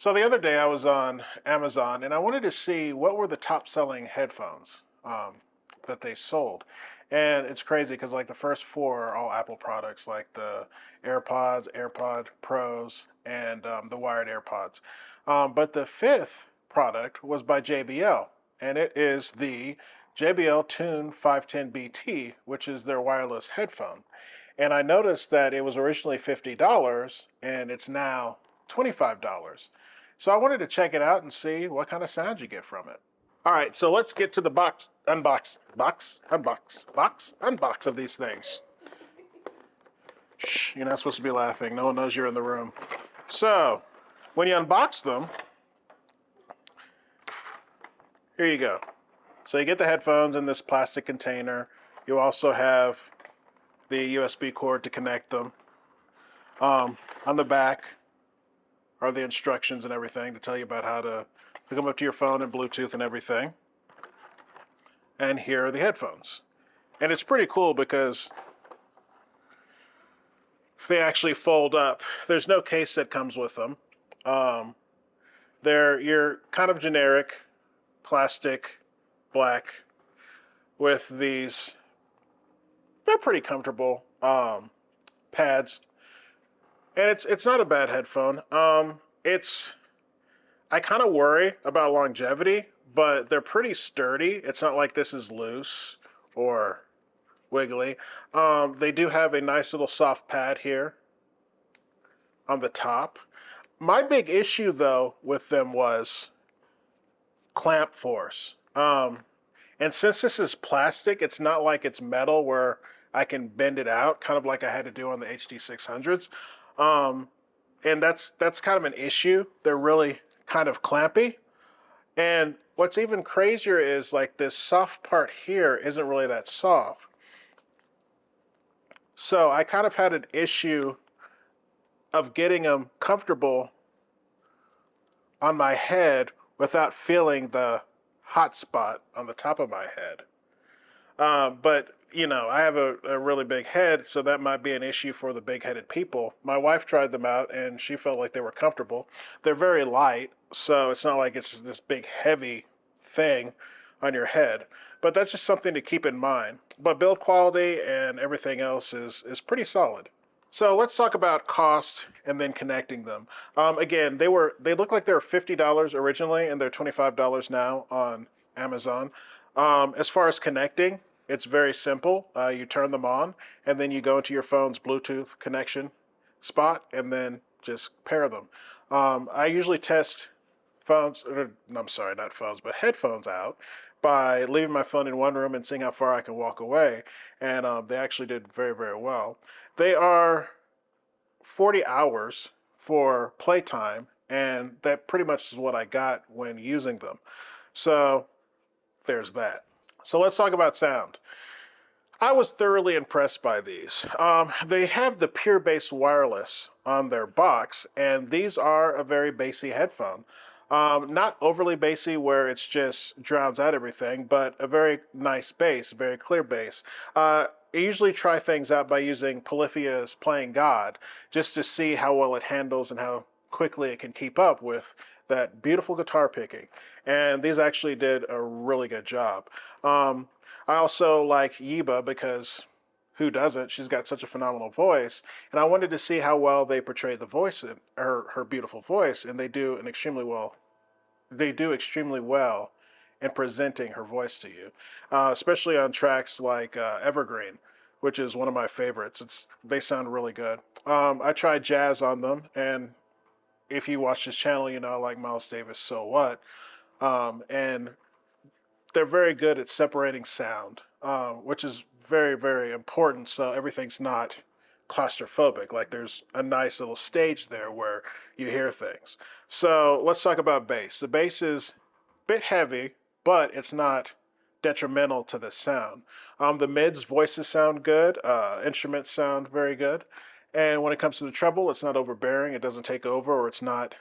So the other day I was on Amazon and I wanted to see what were the top selling headphones that they sold. And it's crazy because like the first four are all Apple products, like the AirPods, AirPod Pros, and the wired AirPods. But the fifth product was by JBL, and it is the JBL Tune 510 BT, which is their wireless headphone. And I noticed that it was originally $50 and it's now $25. So I wanted to check it out and see what kind of sound you get from it. All right, so let's get to the unbox of these things. Shh, you're not supposed to be laughing. No one knows you're in the room. So when you unbox them, here you go. So you get the headphones in this plastic container. You also have the USB cord to connect them. On the back are the instructions and everything to tell you about how to hook them up to your phone and Bluetooth and everything. And here are the headphones. And it's pretty cool because they actually fold up. There's no case that comes with them. They're your kind of generic plastic black with these, they're pretty comfortable pads. And it's not a bad headphone. I kind of worry about longevity, but they're pretty sturdy. It's not like this is loose or wiggly. They do have a nice little soft pad here on the top. My big issue though with them was clamp force. And since this is plastic, it's not like it's metal where I can bend it out, kind of like I had to do on the HD600s. And that's kind of an issue. They're really kind of clampy. And what's even crazier is like this soft part here isn't really that soft. So I kind of had an issue of getting them comfortable on my head without feeling the hot spot on the top of my head. But you know, I have a really big head, so that might be an issue for the big-headed people. My wife tried them out, and she felt like they were comfortable. They're very light, so it's not like it's this big, heavy thing on your head. But that's just something to keep in mind. But build quality and everything else is pretty solid. So let's talk about cost and then connecting them. Again, they look like they were $50 originally, and they're $25 now on Amazon. As far as connecting, it's very simple. You turn them on, and then you go into your phone's Bluetooth connection spot, and then just pair them. I usually test phones, or, I'm sorry, not phones, but headphones out by leaving my phone in one room and seeing how far I can walk away. And they actually did very, very well. They are 40 hours for playtime, and that pretty much is what I got when using them. So there's that. So let's talk about sound. I was thoroughly impressed by these. They have the pure bass wireless on their box, and these are a very bassy headphone. Not overly bassy where it's just drowns out everything, but a very nice bass, very clear bass. I usually try things out by using Polyphia's Playing God just to see how well it handles and how quickly it can keep up with that beautiful guitar picking. And these actually did a really good job. I also like Yiba because who doesn't? She's got such a phenomenal voice. And I wanted to see how well they portray the voice, in her beautiful voice, and they do extremely well. They do extremely well in presenting her voice to you, especially on tracks like Evergreen, which is one of my favorites. They sound really good. I tried jazz on them, and if you watch this channel, you know I like Miles Davis, So What? And they're very good at separating sound, which is very, very important so everything's not claustrophobic. Like there's a nice little stage there where you hear things. So let's talk about bass. The bass is a bit heavy, but it's not detrimental to the sound. The mids, voices sound good. Instruments sound very good. And when it comes to the treble, it's not overbearing. It doesn't take over, or it's not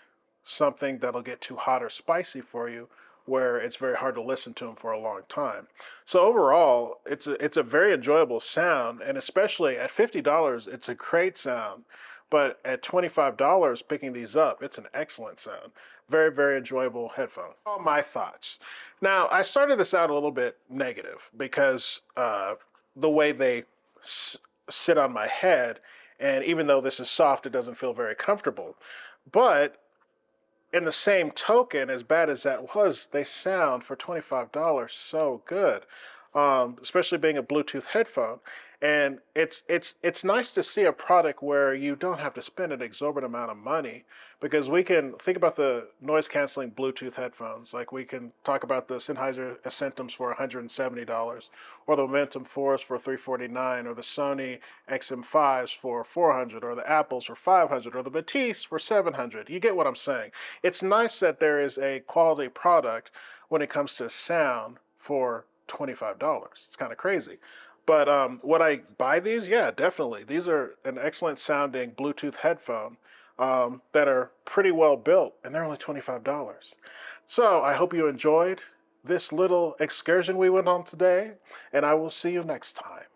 something that'll get too hot or spicy for you, where it's very hard to listen to them for a long time. So overall, it's a very enjoyable sound, and especially at $50, it's a great sound But at $25 picking these up, it's an excellent sound. Very, very enjoyable headphone. All my thoughts. Now, I started this out a little bit negative because the way they sit on my head, and even though this is soft, it doesn't feel very comfortable. But in the same token, as bad as that was, they sound for $25 so good, especially being a Bluetooth headphone. And it's nice to see a product where you don't have to spend an exorbitant amount of money, because we can think about the noise canceling Bluetooth headphones. Like, we can talk about the Sennheiser Ascentiums for $170, or the Momentum 4s for $349, or the Sony XM5s for $400, or the Apples for $500, or the Batiste for $700. You get what I'm saying. It's nice that there is a quality product when it comes to sound for $25. It's kind of crazy. But would I buy these? Yeah, definitely. These are an excellent sounding Bluetooth headphone that are pretty well built, and they're only $25. So I hope you enjoyed this little excursion we went on today, and I will see you next time.